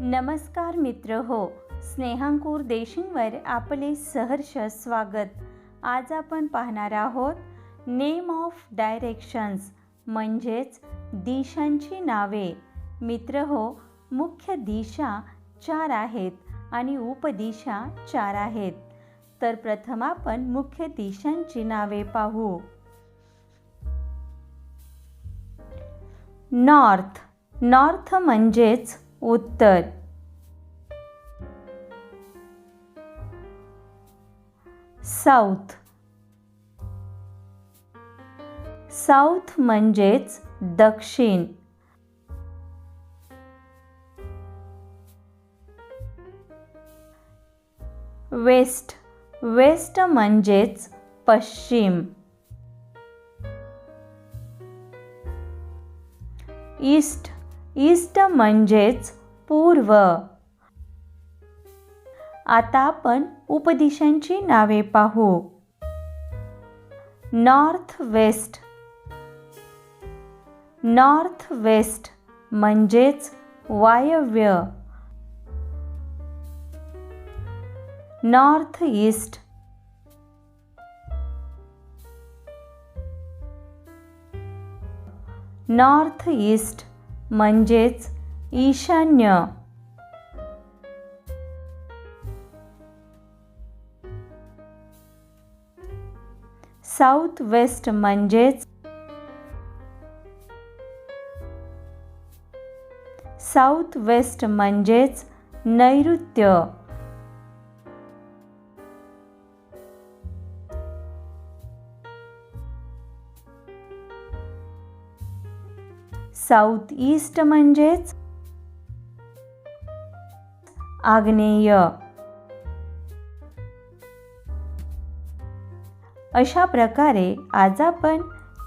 नमस्कार मित्र हो, स्नेहांकुर देशिंगवर आपले सहर्ष स्वागत। आज आपण पाहणार आहोत नेम ऑफ डायरेक्शन्स म्हणजेच दिशांची नावे। मित्र हो, मुख्य दिशा 4 आहेत आणि उपदिशा 4 आहेत। तर प्रथम आपण मुख्य दिशांची नावे पाहू। नॉर्थ, नॉर्थ म्हणजेच उत्तर। साऊथ, साऊथ म्हणजेच दक्षिण। वेस्ट, वेस्ट म्हणजेच पश्चिम। ईस्ट, ईस्ट म्हणजेच पूर्व। आता आपण उपदिशांची नावे पाहू। नॉर्थ वेस्ट, नॉर्थ वेस्ट म्हणजेच वायव्य। नॉर्थ ईस्ट, नॉर्थ ईस्ट म्हणजेच ईशान्य। साऊथ वेस्ट म्हणजेच साऊथ वेस्ट म्हणजेच नैऋत्य। साऊथ ईस्ट म्हणजेच आग्नेय। अशा प्रकारे आज आपण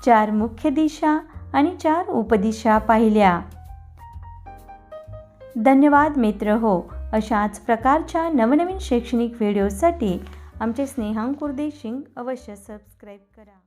4 मुख्य दिशा आणि 4 उपदिशा पाहिल्या। धन्यवाद मित्र हो, अशाच प्रकारच्या नवनवीन शैक्षणिक व्हिडिओसाठी आमचे स्नेहांकुर देशिंग अवश्य सबस्क्राईब करा।